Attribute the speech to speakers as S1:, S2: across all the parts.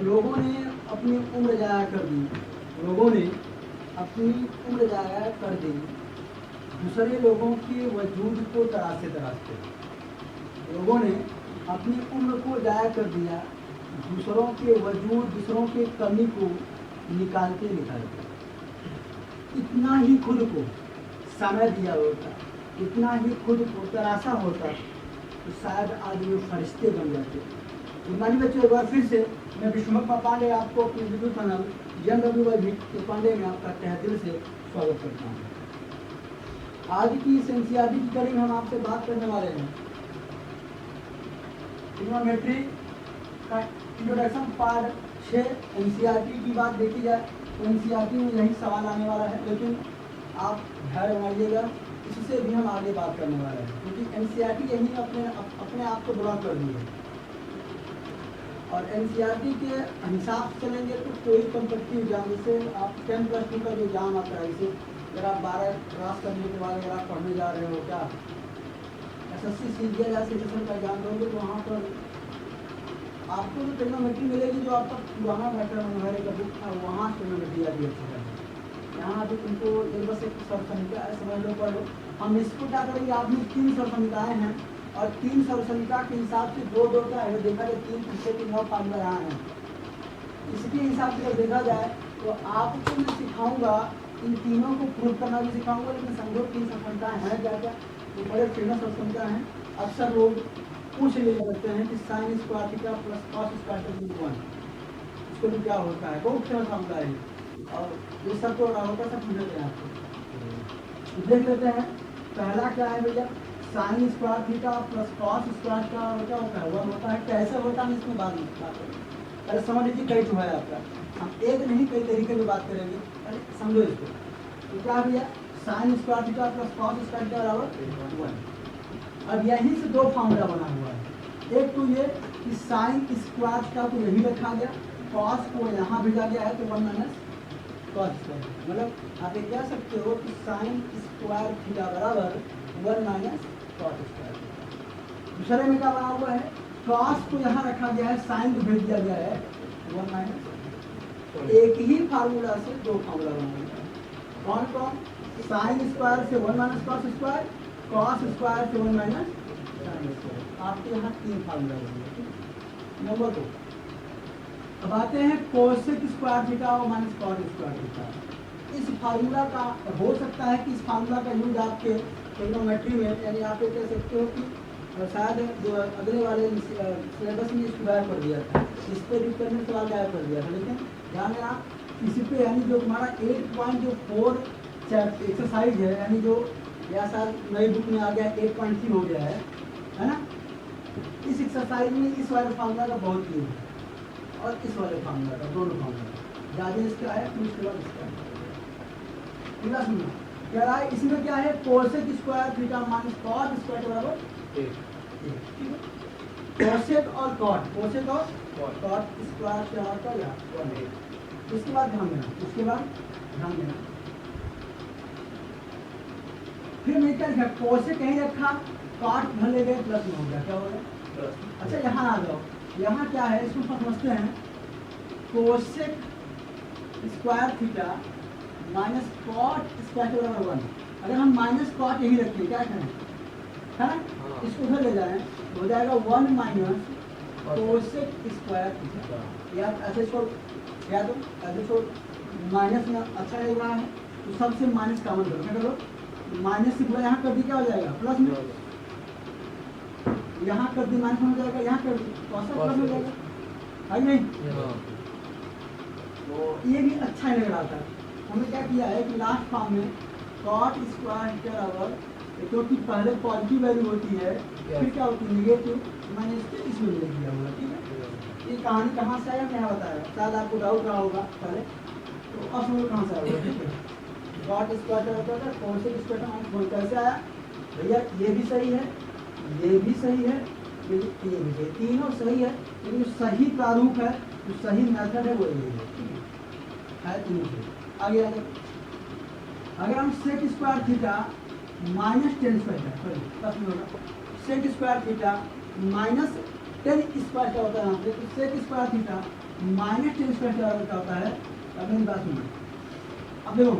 S1: लोगों ने अपनी उम्र ज़ाया कर दी, लोगों ने अपनी उम्र ज़ाया कर दी दूसरे लोगों के वजूद को तराशते तराशते। लोगों ने अपनी उम्र को ज़ाया कर दिया दूसरों के वजूद, दूसरों के कमी को निकालते निकालते। इतना ही खुद को समय दिया होता, इतना ही खुद को तराशा होता तो शायद आदमी फरिश्ते बन जाते। मानी बच्चों, एक बार फिर से मैं विश्वमप्पा पांडे आपको अपने यूट्यूब चैनल JNWY पांडे में आपका तहे दिल से स्वागत करता हूँ। आज की इस एनसीईआरटी की कड़ी में हम आपसे बात करने वाले हैं ट्रिग्नोमेट्री का इंट्रोडक्शन पार्ट 6। एनसीईआरटी की बात देखी जाए तो एनसीईआरटी में यही सवाल आने वाला है, लेकिन आप धैर्य बनाइएगा, इससे भी हम आगे बात करने वाले हैं क्योंकि एनसीईआरटी यही अपने आप को ब्लॉक कर दी है। और एनसीईआरटी के हिसाब से चलेंगे तो कोई कम्पिटिटिव एग्जाम, जैसे आप 10+2 का जो एग्जाम आता है, इसे अगर आप 12 क्रॉस करने के बाद अगर आप पढ़ने जा रहे हो, क्या SSC CGL या सेशन का एग्जाम दोगे तो वहाँ पर आपको जो ट्रिग्नोमेट्री मिलेगी, जो आपका पुराना मैटर मनोहर का बुक था वहाँ ट्रिग्नोमेट्री आती है। यहाँ अभी तुमको एक बस एक सर संहिता है, समझ लो, पढ़ लो। हम इसको क्या करेंगे, आप में 3 सर संहिताएँ हैं और 3 सर संहिता के हिसाब से दो का है, देखा जाए 3 पीछे की 9 फार्मूला यहाँ है। इसके हिसाब से अगर देखा जाए तो आपको मैं सिखाऊंगा, इन तीनों को प्रूव करना भी सिखाऊंगा, लेकिन समझो 3 सर संहिताएँ हैं क्या क्या, ये बड़े फेमस सर संहिता हैं। अक्सर लोग पूछ ले सकते हैं कि sign square theta plus cos square theta 1, इसको भी क्या होता है, बहुत फेमस फार्मूला है और ये सब तो होता सब समझ लेते हैं आपको। देख लेते हैं पहला क्या है भैया, sign square theta plus cos square का क्या होता है, 1 होता है। कैसे होता है इसमें बाद में बात करेंगे। अरे समझ लीजिए कई जो है आपका, हम एक नहीं कई तरीके में बात करेंगे। अरे समझो इसको, तो क्या भैया, sign square theta plus cos square का बराबर 1। अब यहीं से 2 फार्मूला बना हुआ है। एक तो ये कि साइन स्क्वायर थीटा को यही रखा गया, कॉस को यहाँ भेजा गया है तो 1 माइनस कॉस स्क्वायर, मतलब आप ये कह सकते हो कि साइन स्क्वायर थीटा बराबर 1 माइनस कॉस स्क्वायर। दूसरे में क्या बना हुआ है, कॉस को यहाँ रखा गया है, साइन को भेज दिया गया है 1 माइनस। एक ही फार्मूला से 2 फार्मूला बना हुआ है। कौन कौन, साइन स्क्वायर से 1 minus cos square, cos square से 1 माइनस साइन स्क्वायर। आपके यहाँ 3 फार्मूला बनेंगे। नंबर 2, अब आते हैं कोसेक स्क्वायर थीटा और माइनस कॉस स्क्वायर थीटा। इस फार्मूला का हो सकता है कि इस फार्मूला का यूज आपके ट्रिग्नोमेट्री में, यानी आप ये कह सकते हो कि शायद जो अगले वाले सिलेबस में इसको गायब कर दिया था, इस पर रिक्वायरमेंट सवाल गायब कर दिया था, लेकिन ध्यान देना इसी पे, यानी जो हमारा 8.4 एक्सरसाइज है, यानी जो या शायद नई बुक में आ गया 8.3 हो गया है ना। इस एक्सरसाइज में इस वाले फार्मूला का बहुत यूज है और इस वाले फार्मूला का, दोनों फार्मूला ज़्यादा इसका आया फिर उसके बाद इसका पूरा सुनना। क्या रहा है इसमें, क्या है, cosec square theta minus cot square बराबर 1। कोसेक और कॉट, कोसेक और कॉट स्क्वायर क्या होता है 1। उसके बाद ध्यान देना, उसके बाद ध्यान देना, फिर मैं क्या लिखा, कोसेक कहीं रखा, कॉट भले गए, प्लस में हो गया, क्या हो गया। अच्छा यहाँ आ जाओ, यहाँ क्या है इसको समझते हैं, cosec square theta minus cot square बराबर 1। अगर हम माइनस कॉट यही रखें, क्या करें, है ना, इसको उधर ले जाएं, हो जाएगा 1 माइनस कोसेक स्क्वायर थीटा। या ऐसे इसको या तो ऐसे इसको माइनस में अच्छा लग रहा है तो सबसे माइनस कॉमन करो, क्या करो, माइनस से पूरा यहाँ कर दी, क्या हो जाएगा, प्लस में, यहाँ कर दी माइनस हो जाएगा, यहाँ कर दी कॉस प्लस हो जाएगा, है नहीं। तो ये भी अच्छा ही लग रहा था। हमने क्या किया है कि लास्ट फॉर्म में कॉट स्क्वायर के बराबर, क्योंकि पहले पॉजिटिव वैल्यू होती है फिर क्या होती है निगेटिव, मैंने इसमें ले दिया हुआ, ठीक है। ये कहानी कहाँ से आया मैं बताया, शायद आपको डाउट रहा होगा पहले, तो अब समझो कहाँ से आया, ठीक है। कॉट स्क्वायर होता है, कोसेक स्क्वायर माइनस कैसे आया भैया, ये भी सही है, ये भी सही है, ये भी सही, तीनों सही है, लेकिन सही प्रारूप है, जो सही मेथड है वो ये है, तीनों सही। आगे आगे अगर हम sec square theta minus ten square, sec square theta minus 10 square क्या होता है यहाँ पे, तो sec square theta minus 10 square theta क्या होता है। अब मेरी बात सुनो, अब देखो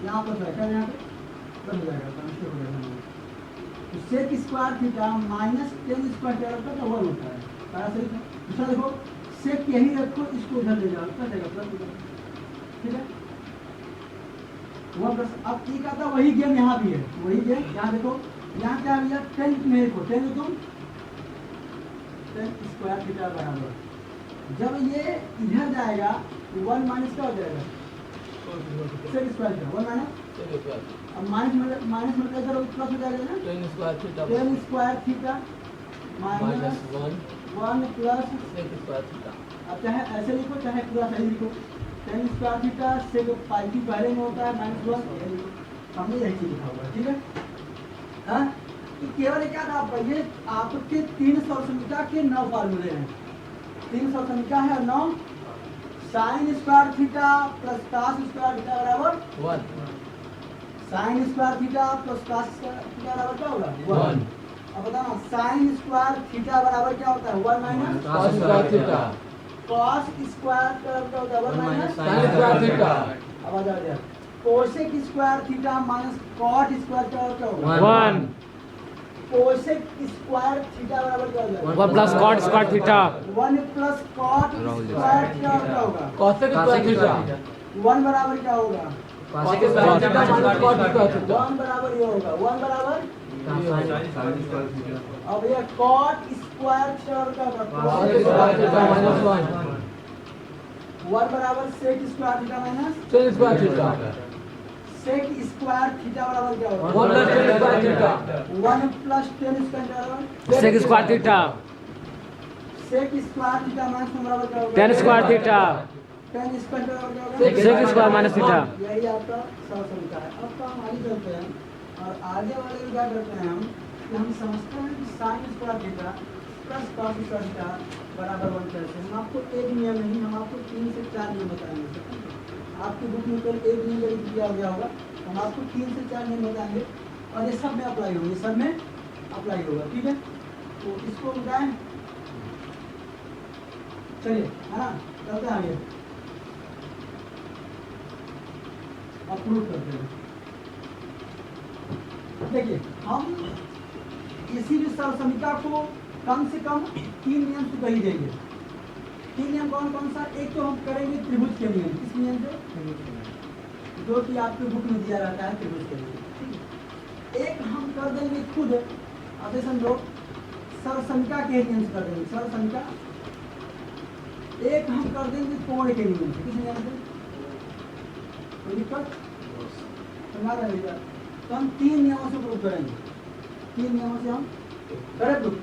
S1: यहाँ पर क्या यहाँ पे बन जाएगा, ट्रांसफर हो जाएगा। तो sec square theta minus 10 square theta का क्या 1 होता है, सारा सही था। दूसरा देखो सेक यही रखो, इसको उधर ले जाओ, क्या जाएगा प्लस, ठीक है 1 प्लस। अब ई का था वही गेम यहाँ भी है, वही गेम यहाँ देखो, यहाँ क्या भैया 10 मेरे को 10 तुम 10 स्क्वायर थीटा बराबर, जब ये इधर जाएगा 1 माइनस क्या हो जाएगा सेक स्क्वायर थीटा 1 माइनस, अब माइनस मतलब इधर प्लस हो जाएगा ना 10 square theta minus 1 plus
S2: sec square theta.
S1: अब चाहे ऐसे लिखो चाहे पूरा सही लिखो, 10 स्क्वायर थीटा सेक पाई की पहले में होता है माइनस 1, हमने यही चीज लिखा हुआ है, ठीक है। हाँ तो केवल क्या था आपका, ये आपके 3 समीकरण के 9 फार्मूले हैं, 3 समीकरण है और 9 sign square theta plus cos square theta बराबर
S2: 1,
S1: sign square theta plus cos square theta बराबर क्या होगा 1।
S2: 1
S1: अब बताना साइन स्क्वायर थीटा बराबर क्या होता है 1 minus
S2: cos square theta,
S1: cos square क्या होता है 1 माइनस
S2: sin स्क्वायर थीटा,
S1: अब आ जाओ cosec square theta minus cot square क्या होगा
S3: 1
S1: कोसेक स्क्वायर थीटा बराबर क्या हो जाएगा
S3: 1 plus cot square theta
S1: 1 plus cot square क्या होगा
S2: cosec स्क्वायर थीटा,
S1: 1 बराबर क्या होगा
S2: cosec square theta minus cot square theta,
S1: 1 बराबर ये होगा 1 बराबर।
S2: sin
S1: अब ये कॉट स्क्वायर क्या होगा
S2: स्क्वायर थीटा माइनस
S1: 1 बराबर sec square theta minus
S2: 10 square theta,
S1: sec square theta बराबर क्या होगा
S2: 1 plus 10 square theta,
S1: 1 plus 10 square बराबर
S3: sec square theta
S1: sec square theta minus 1 बराबर क्या होगा
S3: 10 स्क्वायर थीटा
S1: 10 स्क्वायर बराबर क्या होगा
S3: सेक स्क्वायर माइनस थीटा।
S1: यही आपका सब समीकरण है। अब तो हम आगे चलते हैं और आगे वाले में क्या करते हैं हम कि हम समझते हैं कि sign square theta plus cos square theta बराबर 1 कैसे। हम आपको एक नियम नहीं, हम आपको 3 से 4 नियम बताएंगे। आपकी बुक में केवल एक नियम यदि दिया गया होगा, हम आपको 3 से 4 नियम बताएंगे और ये सब में अप्लाई होगा, ये सब में अप्लाई होगा, ठीक है। तो इसको बताएं, चलिए है ना, चलते हैं आगे, अप्रूव करते हैं। देखिए हम इसी भी समीकरण को कम से कम 3 नियम से कर ही देंगे। 3 नियम कौन कौन सा, एक तो हम करेंगे त्रिभुज के नियम, किस नियम से, जो कि आपके बुक में दिया रहता है त्रिभुज के नियम। एक हम कर देंगे खुद, अब समझो सरल समीकरण के नियम से कर देंगे, सरल समीकरण। एक हम कर देंगे कोण के नियम से, किस नियम से, कोई दिक्कत समझा रहेगा। तो हम 3 नियमों से प्रूव करेंगे, 3 नियमों से हम करें प्रूफ।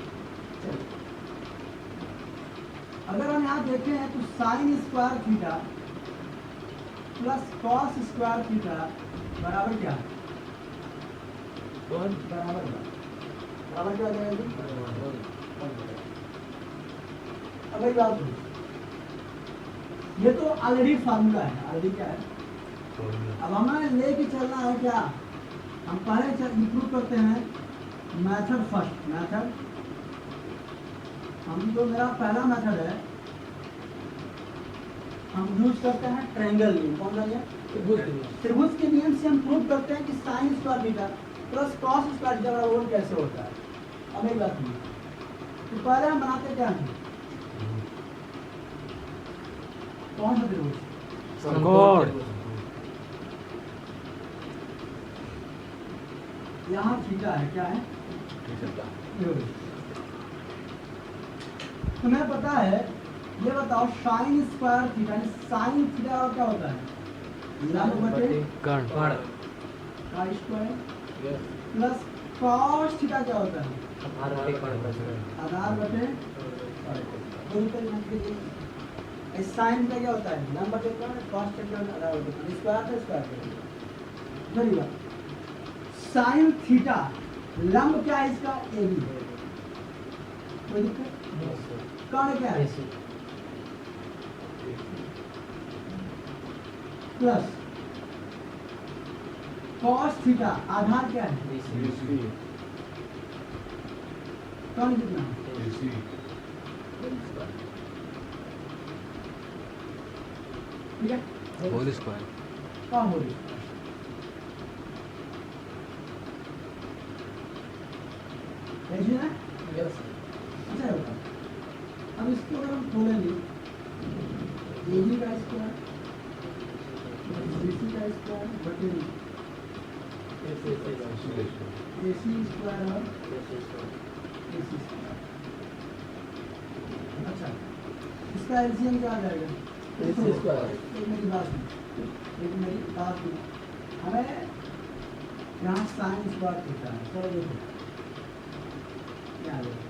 S1: अगर हम यहाँ देखें तो sign square theta plus cos square theta बराबर क्या है, बराबर क्या हो जाएगा। अब एक बात, ये तो ऑलरेडी फार्मूला है, ऑलरेडी क्या है। अब हमें लेके चलना है क्या, हम पहले इंप्रूव करते हैं मेथड फर्स्ट। मेथड हम जो मेरा पहला मेथड है, हम यूज करते हैं ट्रायंगल नियम। कौन सा नियम, त्रिभुज के नियम से हम प्रूव करते हैं कि sign square theta plus cos square theta बराबर कैसे होता है। अब एक बात सुनिए, तो पहले हम बनाते क्या हैं, कौन सा त्रिभुज,
S3: समकोण।
S1: यहाँ थीटा है, क्या है, तुम्हें पता है, ये बताओ sign square theta, sine theta क्या होता है, लंब बटे
S3: कर्ण
S1: का स्क्वायर प्लस कॉस थीटा क्या होता है, आधार बटे साइन का क्या होता है, लंब बटे कर्ण, कॉस थीटा आधार बटे स्क्वायर है, स्क्वायर चलिए। साइन थीटा लंब क्या है इसका, ए बी है, कोई दिक्कत, कर्ण क्या है प्लस कॉस थीटा आधार क्या है, कर्ण कितना है, ठीक है,
S3: होल स्क्वायर
S1: कहाँ होल ऐसी ना।
S2: यस
S1: अच्छा होगा। अब इसको अगर हम खोलेंगे AB का स्क्वायर BC का स्क्वायर बटे AC स्क्वायर और AC स्क्वायर। अच्छा, इसका एलसीएम क्या आ जाएगा?
S2: AC square.
S1: एक मेरी बात सुनो, हमें यहाँ साइन स्क्वायर थीटा है। चलो देखो क्या आ जाएगा।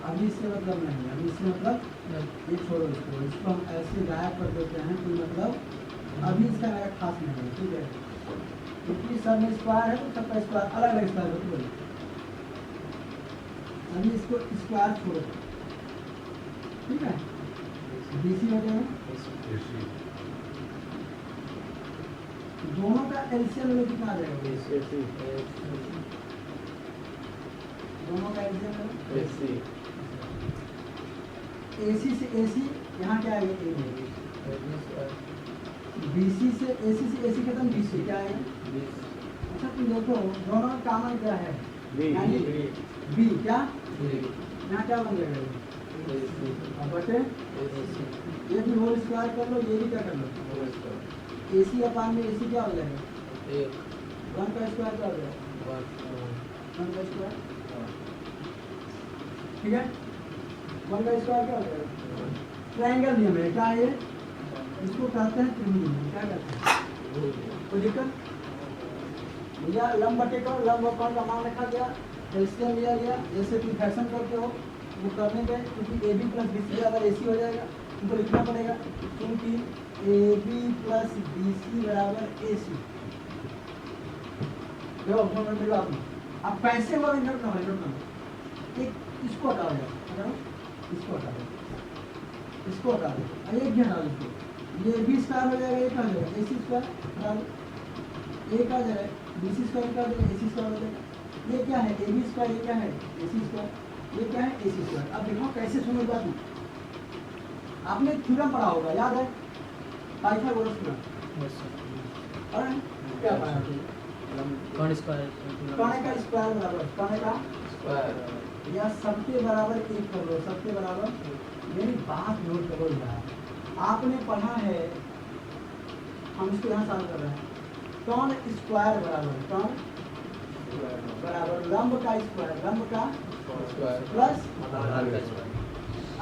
S1: अभी इससे मतलब नहीं, अभी इससे मतलब ये छोड़ो, इसको हम ऐसे गायब कर देते हैं कि मतलब अभी इसका नया खास नहीं है। ठीक है, क्योंकि सब में स्क्वायर है तो सबका स्क्वायर अलग अलग स्क्वायर होती है। अभी इसको स्क्वायर छोड़ो, ठीक है। BC हो जाएगा, दोनों का एलसीएम में कितना आ जाएगा? दोनों का एलसीएम में AC से AC यहाँ क्या आएगा? BC से AC खत्म, BC क्या आएगा? अच्छा तुम देखो दोनों का कॉमन क्या है? यानी B क्या यहाँ क्या बन जाएगा? अब बटे ये भी होल स्क्वायर कर लो, ये भी क्या कर लो? AC अपान में AC क्या हो जाएगा? 1 का स्क्वायर क्या हो जाएगा? 1 का स्क्वायर, ठीक है। 1 का स्क्वायर क्या हो जाएगा? ट्रायंगल नियम है, क्या है? इसको कहते हैं त्रिभुज नियम। क्या कहते हैं? कोई दिक्कत? या लंब बटे का लंब अपान का मान रखा गया, एलसीएम लिया गया, जैसे तुम फैक्शन करते हो वो करने गए, क्योंकि AB प्लस BC अगर AC हो जाएगा तुमको लिखना पड़ेगा, क्योंकि AB प्लस BC बराबर AC। देखो अब पैसे वाले नोट ना एक इसको हटा दो, इसको हटा दो, इसको हटा दो, एक भी हटा दो, ये B स्क्वायर हो जाएगा, एक आ जाएगा AC स्क्वायर हटा दो, एक आ जाएगा BC स्क्वायर का AC स्क्वायर हो जाएगा। ये क्या है? AB स्क्वायर, ये क्या है? AC स्क्वायर, ये क्या है? AC square. अब देखो कैसे सुनो बात, आपने थ्योरम पढ़ा होगा, याद है? Pythagoras theorem. और क्या पढ़ा है?
S2: कौन स्क्वायर?
S1: कौन का स्क्वायर बराबर कौन का
S2: स्क्वायर
S1: या सबके बराबर एक कर लो, सबके बराबर। मेरी बात नोट करो यार, आपने पढ़ा है, हम इसको यहाँ सॉल्व कर रहे हैं। कौन स्क्वायर बराबर कौन बराबर लंब का स्क्वायर, लंब का प्लस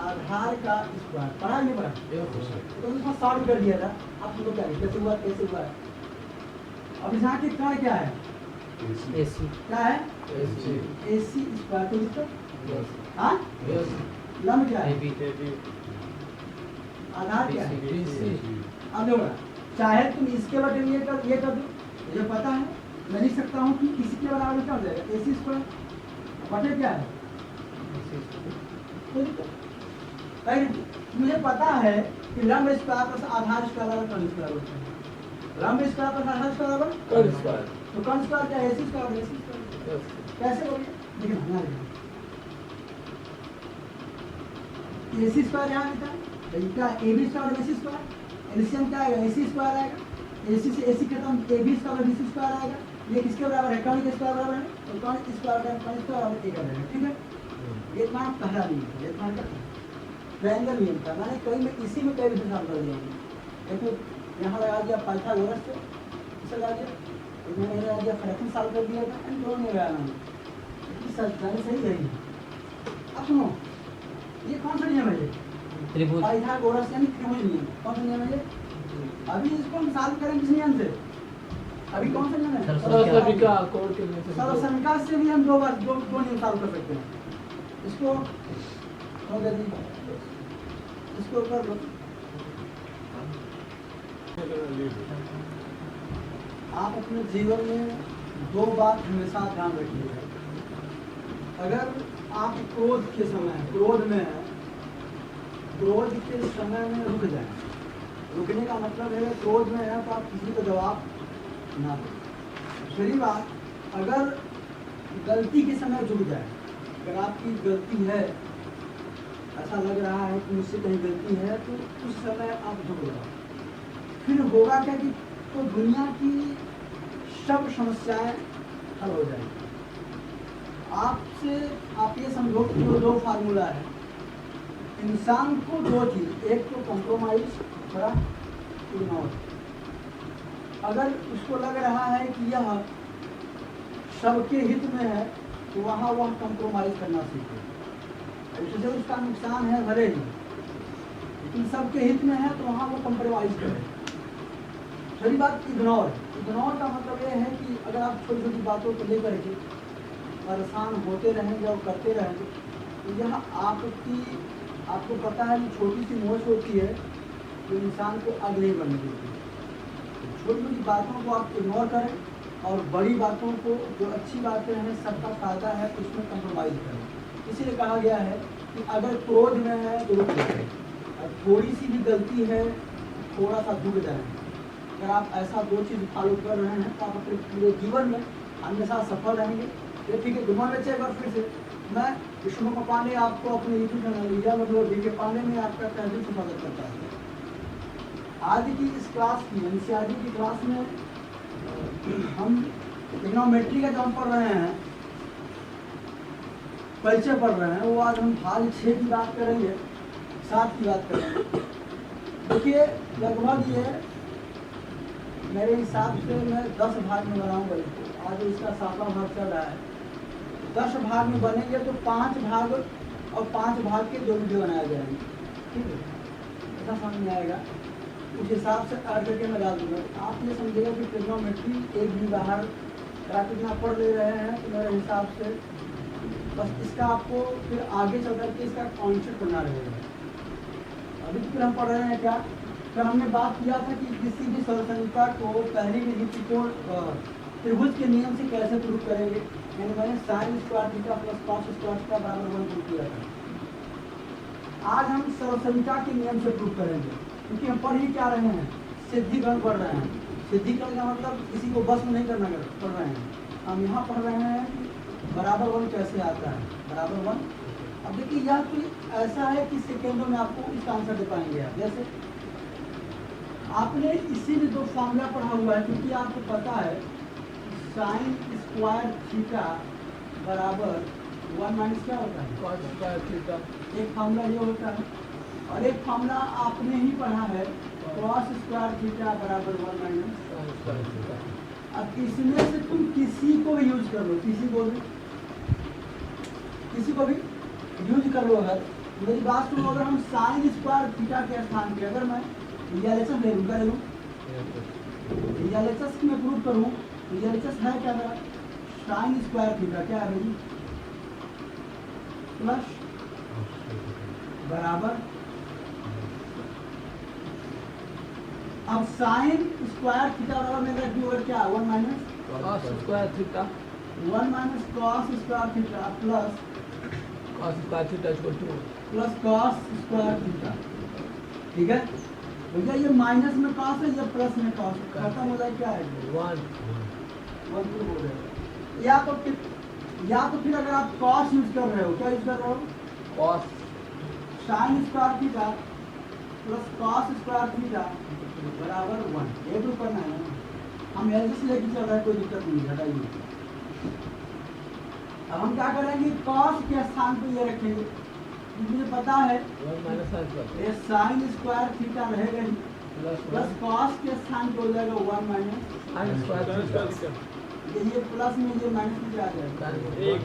S1: आधार का स्क्वायर। पढ़ा नहीं पढ़ा? तो उसको सॉल्व कर दिया था। आप लोग क्या कैसे हुआ, कैसे हुआ? अब यहाँ की कण क्या है?
S2: AC
S1: क्या है? AC square. तो इसका हाँ लंब क्या है? आधार क्या है? अब देखो चाहे तुम इसके बटे ये कर दो, मुझे पता है, मैं लिख सकता हूँ कि इसके बराबर क्या हो जाएगा? AC स्क्वायर बटे क्या है? मुझे पता है कि लंब स्क्वायर प्लस आधार स्क्वायर बराबर कण स्क्वायर होता है। लंब स्क्वायर प्लस आधार स्क्वायर बराबर
S2: कौन स्क्वायर?
S1: तो कण स्क्वायर क्या है? AC स्क्वायर, AC स्क्वायर कैसे हो गया? देखना यहाँ देखना AC स्क्वायर यहाँ लिखा है, क्या AB square AC square, LCM क्या आएगा? AC स्क्वायर आएगा, AC से AC खत्म, AB स्क्वायर BC स्क्वायर आएगा। ये किसके बराबर है? कण के स्क्वायर बराबर है, तो कण स्क्वायर का कण स्क्वायर बराबर एक आ जाएगा। ठीक है, ये तुम्हारा पहला नियम है, ये तुम्हारा ट्रायंगल नियम था। मैंने कहीं में इसी में कई भी सॉल्व कर दिया, देखो यहाँ लगा दिया पाइथागोरस से, इसे लगा दिया, मैंने लगा दिया फ्रैक्शन सॉल्व कर दिया था, एंड दोनों में लगाया मैंने, सही है। अब सुनो, ये कौन सा नियम है? ये
S2: त्रिभुज
S1: पाइथागोरस यानी त्रिभुज नियम। कौन सा नियम है ये? अभी इसको हम सॉल्व करेंगे किस नियम से? अभी कौन सा नियम है?
S2: सरसविका कोड के लिए
S1: सर्वसंख्या से भी हम दो नियम सॉल्व कर सकते हैं। इसको हो गया जी, इसको कर लो। आप अपने जीवन में दो बात हमेशा ध्यान रखिएगा। अगर आप क्रोध के समय क्रोध में है, क्रोध के समय में रुक जाए। रुकने का मतलब है क्रोध में है तो आप किसी को जवाब ना दें। दूसरी बात, अगर गलती के समय रुक जाए, अगर आपकी गलती है, ऐसा लग रहा है कि मुझसे कहीं गलती है, तो उस समय आप झुक जाओ। फिर होगा क्या कि तो दुनिया की सब समस्याएं हल हो जाएंगी। आपसे आप ये समझो कि जो दो फार्मूला है, इंसान को दो चीज, एक तो कॉम्प्रोमाइज, दूसरा इग्नोर। अगर उसको लग रहा है कि यह सबके हित में है तो वहाँ वह कॉम्प्रोमाइज करना सीखे। इससे उसका नुकसान है भले ही, लेकिन सबके हित में है तो वहाँ वो कॉम्प्रोमाइज करे। सही बात इग्नोर। इग्नोर का मतलब ये है कि अगर आप छोटी छोटी बातों को लेकर के परेशान होते रहेंगे और करते रहेंगे तो यह आपको पता है कि छोटी सी मोच होती है जो इंसान को आगे नहीं बढ़ने देती। छोटी छोटी बातों को आप इग्नोर करें और बड़ी बातों को, जो अच्छी बातें हैं, सबका फायदा है, उसमें कंप्रोमाइज़ करें। इसीलिए कहा गया है कि अगर क्रोध में है तो रुक जाए, और थोड़ी सी भी गलती है थोड़ा सा झुक जाए। अगर आप ऐसा दो चीज़ फॉलो कर रहे हैं तो आप अपने पूरे जीवन में हमेशा सफल रहेंगे। ये ठीक है, गुड मॉर्निंग बच्चे। एक बार फिर से मैं विष्णु पांडे आपको अपने यूट्यूब चैनल लिया मतलब DK पांडे में आपका तहे दिल से स्वागत करता हूँ। आज की इस क्लास में एनसीईआरटी की क्लास में हम ट्रिग्नोमेट्री का जो हम पढ़ रहे हैं, परिचय पढ़ रहे हैं, वो आज हम भाग 6 की बात करेंगे, 7 की बात करेंगे। देखिए लगभग ये मेरे हिसाब से मैं 10 भाग में बनाऊंगा इसको। आज इसका 7वां भाग चल रहा है। 10 भाग में बनेंगे तो 5 भाग और 5 भाग के 2 वीडियो बनाए जाएंगे। ठीक है, ऐसा समझ में आएगा। उस हिसाब से ऐड करके मैं डाल दूँगा। आप ये समझिएगा कि ट्रिग्नोमेट्री एक भी बाहर कितना पढ़ ले रहे हैं तो मेरे हिसाब से बस इसका आपको फिर आगे चल करके इसका कॉन्सेप्ट करना रहेगा। अभी फिर हम पढ़ रहे हैं क्या, फिर हमने बात किया था कि किसी भी सरलसंख्या को पहली विधि त्रिकोण त्रिभुज के नियम से कैसे प्रूव करेंगे। यानी मैंने sign square theta plus cos square theta बराबर 1 प्रूव किया था। आज हम सरलसंख्या के नियम से प्रूव करेंगे, क्योंकि हम पढ़ ही क्या रहे हैं, सिद्धिकरण पढ़ रहे हैं। सिद्धिकरण का मतलब किसी को बस नहीं करना पढ़ रहे हैं। हम यहाँ पढ़ रहे हैं कि बराबर 1 कैसे आता है, बराबर 1। अब देखिए यह कोई ऐसा है कि सेकेंडों में आपको इसका आंसर दे पाएंगे आप। जैसे आपने इसीलिए 2 फॉर्मूला पढ़ा हुआ है, क्योंकि आपको पता है साइन स्क्वायर थीटा बराबर 1 माइनस क्या होता है,
S2: कॉस स्क्वायर थीटा।
S1: एक फॉर्मूला ये होता है, और एक फॉर्मूला आपने ही पढ़ा है कॉस स्क्वायर थीटा बराबर 1 माइनस
S2: साइन स्क्वायर थीटा।
S1: अब इसमें से तुम किसी को भी यूज कर लो, किसी को भी यूज कर लो। अगर मेरी बात सुनो, अगर हम साइन स्क्वायर थीटा के स्थान पे अगर मैं रियलेशन ले लूँ, क्या ले लूँ, रियलेशन में प्रूव करूँ, रियलेशन है क्या मेरा, साइन स्क्वायर थीटा क्या है भाई, प्लस बराबर। अब साइन स्क्वायर थीटा बराबर मेरा क्यू ओवर क्या, 1 minus
S2: cos square theta
S1: 1 minus cos square theta plus
S2: cos square theta equal two
S1: plus cos square theta. ठीक है भैया, ये माइनस में कॉस है, ये प्लस में कॉस, खत्म हो जाए क्या है
S2: 1
S1: 1 हो जाएगा। या तो फिर अगर आप कॉस यूज कर रहे हो, क्या यूज कर रहे हो,
S2: cos
S1: sine square theta plus cos square theta बराबर 1। ये तो करना है ना, हम एलजी से लेके चल रहे हैं, कोई दिक्कत नहीं, हटाइए। अब हम क्या करेंगे, कॉस के स्थान पे ये रखेंगे, मुझे पता है
S2: 1 माइनस साइन स्क्वायर
S1: ये साइन स्क्वायर थीटा रहेगा ही,
S2: प्लस
S1: प्लस कॉस के स्थान पे हो जाएगा 1 माइनस,
S2: साइन स्क्वायर थीटा।
S1: ये प्लस में ये माइनस में क्या आ जाएगा,
S2: एक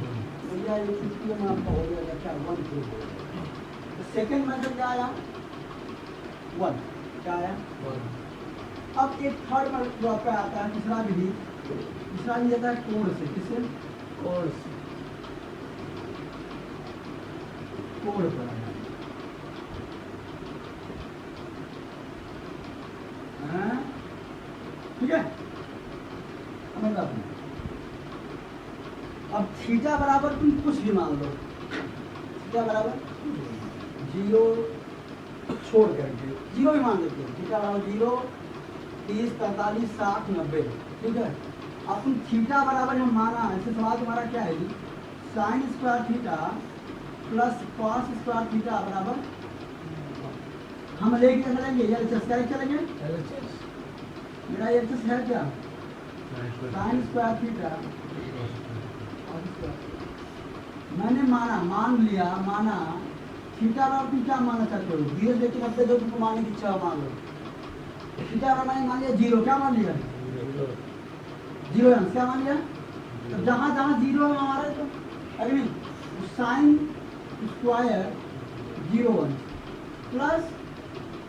S1: भैया ये 50 में आपका हो जाएगा क्या 1 2। तो सेकेंड मेथड क्या आया 1, क्या आया।
S2: 1
S1: अब एक थर्ड मेथड जो आपका आता है, तीसरा विधि आता है कोण से, किससे,
S2: कोण से
S1: कोण पर। हाँ? ठीक है, समझ आपने। अब थीटा बराबर तुम कुछ भी मान लो, थीटा बराबर 0 छोड़ करके 0 ही मान लेते हैं। थीटा बराबर 0, 30, 45, 60, 90। ठीक है, अब तुम थीटा बराबर हम माना, ऐसे सवाल तुम्हारा क्या है जी, sine square theta plus cos square theta बराबर हम लेके चलेंगे एलएचएस क्या चलेंगे
S2: LHS
S1: मेरा एलएचएस है क्या साइन स्क्वायर थीटा मैंने मान लिया थीटा और तुम क्या मानना चाहते हो 0 देके 90 जो तुमको मानने की इच्छा हो मान लो थीटा और मैंने मान लिया 0 क्या मान लिया 0 है क्या मान लिया तो जहाँ जहाँ 0 है हमारा तो अरे sine square 0 1 plus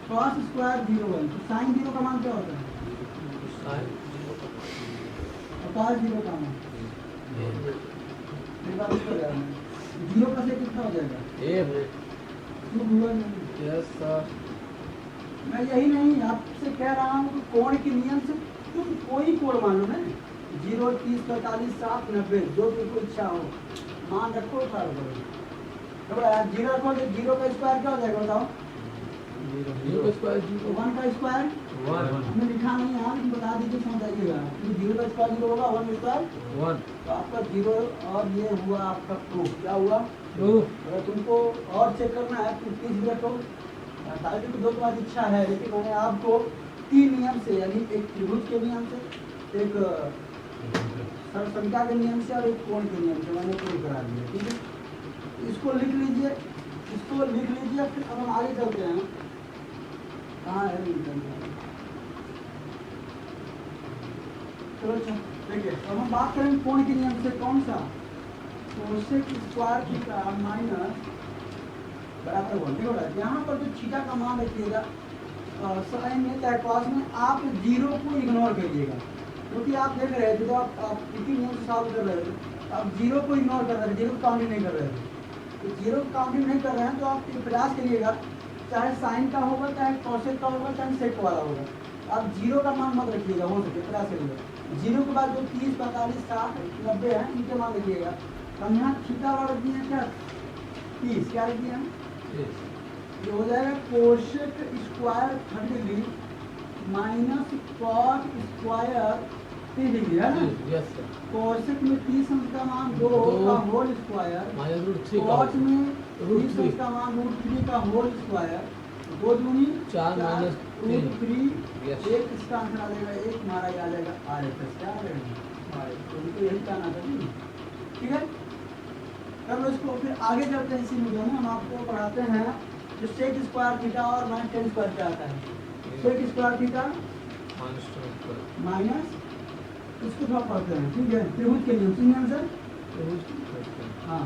S1: cos square 0 1 तो साइन 0 का मान क्या होता है और कॉस 0 का मान एक बार इसको याद है 0 प्लस 1 कितना हो जाएगा क्यों हुआ नहीं
S2: यस सर
S1: मैं यही नहीं आपसे कह रहा हूँ कि कोण के नियम से तुम कोई कोण मान लो ना 0 30 45 60 90 जो तुमको इच्छा हो मान रखो उतार दो तो यार 0 रखो तो 0 का स्क्वायर क्या हो जाएगा बताओ
S2: 0 का स्क्वायर 0
S1: 1 का स्क्वायर
S2: 1
S1: हमने लिखा नहीं है लेकिन बता दीजिए समझ जाइएगा 0 का स्क्वायर 0 होगा 1 स्क्वायर
S2: 1
S1: तो आपका 0 और ये हुआ आपका प्रूफ क्या हुआ
S2: 2
S1: अगर तुमको और चेक करना है तो 30 मिनट हो ताकि तो दो तुम्हारी इच्छा है लेकिन मैंने आपको 3 नियम से यानी एक त्रिभुज के नियम से एक सरसंख्या के नियम से और एक कोण के नियम से मैंने प्रूव करा दिया ठीक है इसको लिख लीजिए फिर अब हम आगे चलते हैं कहाँ है चलो अच्छा देखिए अब हम बात करेंगे कोण के नियम से कौन सा कोसेक स्क्वायर थीटा माइनस बराबर 1 देखो यहाँ पर जो थीटा का मान रखिएगा साइन में चाहे कॉस में आप 0 को इग्नोर करिएगा क्योंकि आप देख रहे थे जब आप इसी नियम से सॉल्व कर रहे थे आप 0 को इग्नोर कर रहे थे 0 को काउंटिंग नहीं कर रहे थे तो 0 को काउंटिंग नहीं कर रहे हैं तो आप ये प्रयास करिएगा चाहे साइन का होगा चाहे कॉसेक का होगा चाहे सेक वाला होगा आप 0 का मान मत रखिएगा हो सके प्रयास करिएगा 0 के बाद जो 30 45 60 90 है इनके मान रखिएगा हम यहाँ थीटा वाला रख दिए क्या 30 क्या रख दिए हम ये हो जाएगा cosec square 30 degree minus cot square 30 degree है ना
S2: यस सर
S1: कोसेक में 30 अंश का मान 2 का होल स्क्वायर
S2: -√3
S1: कॉट में
S2: रूट
S1: 30 अंश का मान √3 का होल स्क्वायर 2 दूनी
S2: 4 माइनस 3
S1: √3
S2: यस
S1: एक इसका आंसर आ जाएगा एक हमारा आ जाएगा RHS क्या आ जाएगा तो उनको यही कहना था ठीक है अब इसको फिर आगे चलते हैं इसी वीडियो में हम आपको पढ़ाते हैं जो सेक स्क्वायर थीटा और माइनस टेन स्क्वायर क्या आता है सेक स्क्वायर थीटा माइनस इसको थोड़ा पढ़ते हैं ठीक है त्रिभुज के नियम से नियम से हाँ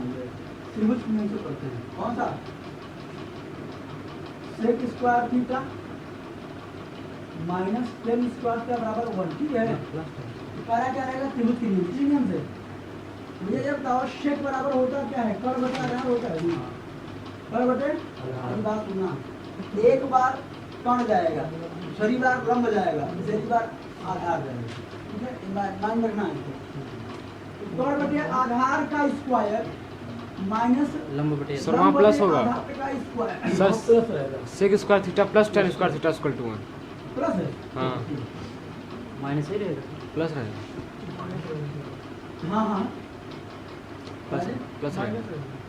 S1: त्रिभुज के नियम से पढ़ते हैं कौन सा sec square theta minus ten square का बराबर 1 ठीक है कार्य क्या रहेगा त्रिभुज के नियम इसी नियम से मुझे जब बताओ शेक बराबर होता क्या है कर बटा आधार होता है कर बटे अभी बात सुनना एक बार कण जाएगा दूसरी बार लंब जाएगा तीसरी बार आधार जाएगा ठीक है मान रखना है कर बटे आधार का स्क्वायर माइनस
S3: लंब बटे सर वहाँ प्लस होगा
S1: आधार का स्क्वायर
S3: सर
S2: प्लस रहेगा
S3: sec square theta plus tan square theta equal to 1
S1: plus है
S3: हाँ
S4: माइनस ही रहेगा
S3: प्लस रहेगा
S1: हाँ हाँ
S3: प्लस रहेगा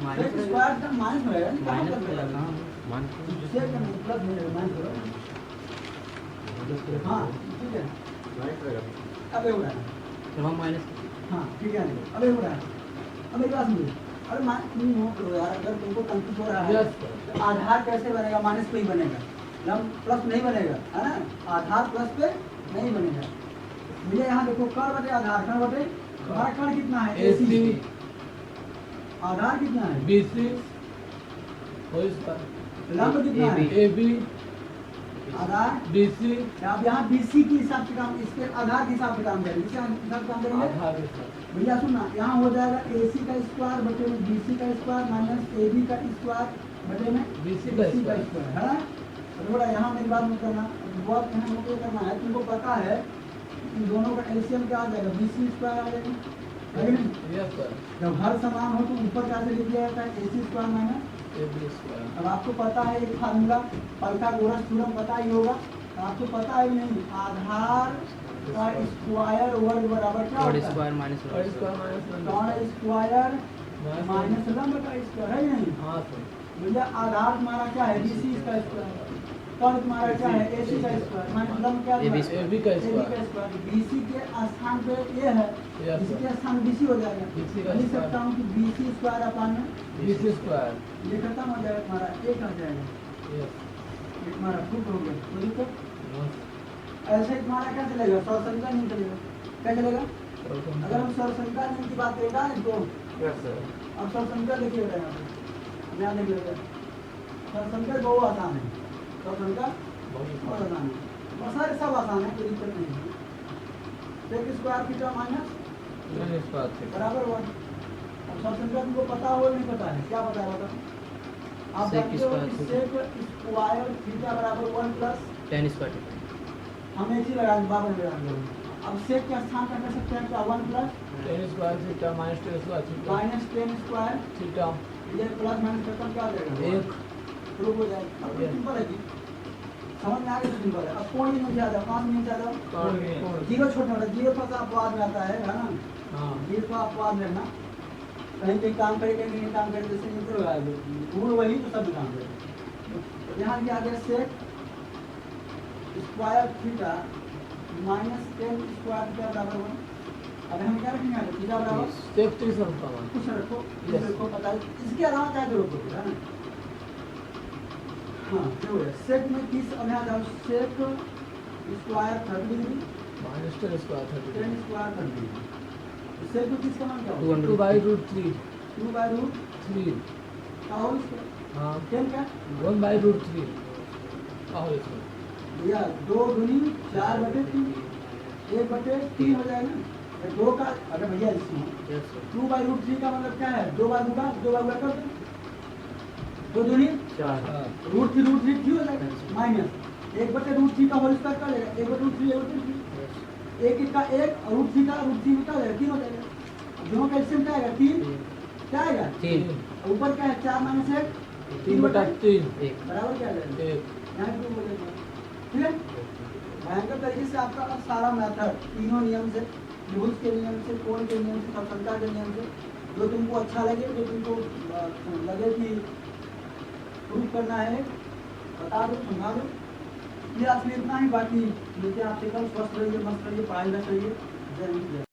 S4: माइनस
S1: स्क्वायर का माइनस रहेगा
S4: माइनस
S1: रहेगा
S4: रहेगा
S3: मान
S1: शेक का प्लस रहेगा माइनस हाँ ठीक है अब ये हो रहा है
S4: तो हम माइनस
S1: हाँ ठीक है अब ये हो रहा है अब मेरी बात सुनिए अरे मान तुम नोट करो यार अगर तुमको कंफ्यूज हो रहा है
S2: यस
S1: तो आधार कैसे बनेगा माइनस पे ही बनेगा लंब प्लस नहीं बनेगा है ना आधार प्लस पे नहीं बनेगा मुझे यहाँ देखो कण बटे आधार कण बटे आधार कण कितना है
S2: AC
S1: आधार कितना है
S2: BC और इसका
S1: लंब कितना है
S2: AB
S1: आधार
S2: BC
S1: आप यहाँ BC के हिसाब से काम इसके आधार के हिसाब से काम करेंगे इसके हिसाब से काम करेंगे
S2: आधार के साथ
S1: भैया सुनना यहाँ हो जाएगा AC का स्क्वायर बटे में BC का स्क्वायर माइनस AB का स्क्वायर बटे में
S2: BC का स्क्वायर
S1: स्क्वायर है ना थोड़ा यहाँ मेरी बात मत करना बहुत यहाँ नोट करना है तुमको पता है इन दोनों का एलसीएम क्या आ जाएगा BC स्क्वायर आ जाएगा है कि नहीं
S2: यस सर
S1: जब हर समान हो तो ऊपर कैसे लिख दिया जाता है AC square minus
S2: AB square
S1: अब आपको पता है एक फार्मूला पाइथागोरस थ्योरम पता ही होगा आपको पता है नहीं आधार का स्क्वायर वर्ग बराबर क्या
S4: और
S1: होता है
S4: स्क्वायर माइनस
S2: और इसका माइनस
S1: कर्ण स्क्वायर माइनस लंब का स्क्वायर है या नहीं
S2: हाँ सर।
S1: भैया आधार तुम्हारा क्या है बीसी इसका स्क्वायर कर्ण तुम्हारा क्या है एसी का स्क्वायर माइनस लंब क्या
S4: AB
S1: है
S2: AB का
S1: AB का स्क्वायर बीसी के स्थान पे ये है
S2: Yes,
S1: इसके
S2: sir.
S1: स्थान बीसी हो जाएगा
S2: BC का
S1: लिख
S2: स्क्वायर।
S1: सकता हूँ कि BC square upon
S2: BC square.
S1: ये खत्म हो जाएगा तुम्हारा एक आ जाएगा
S2: यस।
S1: ये तुम्हारा प्रूफ हो गया तो देखो
S2: यस।
S1: ऐसे ही तुम्हारा क्या चलेगा सौरसंख्या नहीं चलेगा क्या चलेगा अगर हम सौरसंख्या नियम की बात करें ना तो
S3: यस सर।
S1: अब सौरसंख्या देखिएगा यहाँ पे यहाँ देखिएगा सौरसंख्या बहुत आसान है सौरसंख्या बहुत आसान है बहुत सारे सब आसान है कोई दिक्कत नहीं है sec square theta minus
S2: ten square theta
S1: बराबर 1 अब सौरसंख्या तुमको पता हो नहीं पता है क्या पता है बताओ आप
S4: Sec
S1: जानते हो
S4: square
S1: कि
S4: theta।
S1: सेक स्क्वायर थीटा बराबर 1 प्लस
S4: टेन स्क्वायर थीटा।
S1: हम एक ही लगा बाबर लगा देंगे अब सेक के स्थान पर कर सकते हैं क्या 1 plus
S2: tan square theta minus ten square theta
S1: minus 10 square
S2: theta
S1: ये प्लस माइनस खत्म क्या आ जाएगा
S2: एक
S1: प्रूफ हो जाएगा अब
S2: Yes.
S1: सिंपल है जी समझ में आ गया सिंपल है अब कोण में आ जाओ 5 मिनट आ जाओ
S2: कोण।
S1: जीरो छोटा छोटा जीरो थोड़ा सा अपवाद में आता है ना
S2: हाँ
S1: जीरो का अपवाद में ना कहीं कहीं काम करे कहीं कहीं काम करे जैसे नहीं होगा मूल वही तो सब काम करे तो यहाँ क्या आ गया sec square theta minus 10 square theta बराबर 1 अब हम क्या रखेंगे आगे थीटा बराबर
S2: सेक 30 रुपये
S1: कुछ रखो
S2: Yes.
S1: रखो पता है इसके अलावा क्या जरूरत होती है ना हाँ जो है सेक में 30 अब यहाँ जाओ sec square 30 degree
S2: minus ten square
S1: 10
S2: thirty
S1: square 30 degree sec में 30 का मान क्या होगा
S2: 2 बाई रूट 3
S1: 2 बाय रूट
S2: 3
S1: क्या होगा इसका
S2: हाँ
S1: 10 क्या
S2: 1 बाई रूट 3 क्या हो इसमें
S1: भैया 2 दूनी 4 बटे 3 1 बटे 3 हो जाएगा ना 2 का अगर भैया इसमें
S4: यस सर।
S1: 2 बाय रूट 3 का मतलब क्या है 2 बाय रूट 2 बाय रूट कर 2 दूनी
S4: चार।
S2: हाँ
S1: रूट 3 क्यों हो जाएगा माइनस 1 बटे रूट 3 का होल स्क्वायर कर लेगा 1 बटे रूट 3 1 बटे 3
S4: यस।
S1: एक एक का एक और रूट 3 का रूट 3 का हो जाएगा 3 हो जाएगा दोनों का एलसीएम क्या आएगा 3 क्या आएगा
S4: तीन।
S1: ऊपर क्या है 4 माइनस 1
S2: 3 बटा 3
S4: एक।
S1: बराबर क्या आ जाएगा
S2: एक
S1: यहाँ प्रूव हो जाएगा ठीक है भयंकर तरीके से आपका अब सारा मेथड तीनों नियम से त्रिभुज के नियम से कोण के नियम से सफलता के नियम से जो तुमको अच्छा लगे जो तुमको लगे कि प्रूव करना है बता दो समझा दो ये आज इतना ही बाकी लेकिन आपसे कल स्वस्थ रहिए मस्त रहिए पढ़ाई में रहिए जय हिंद जय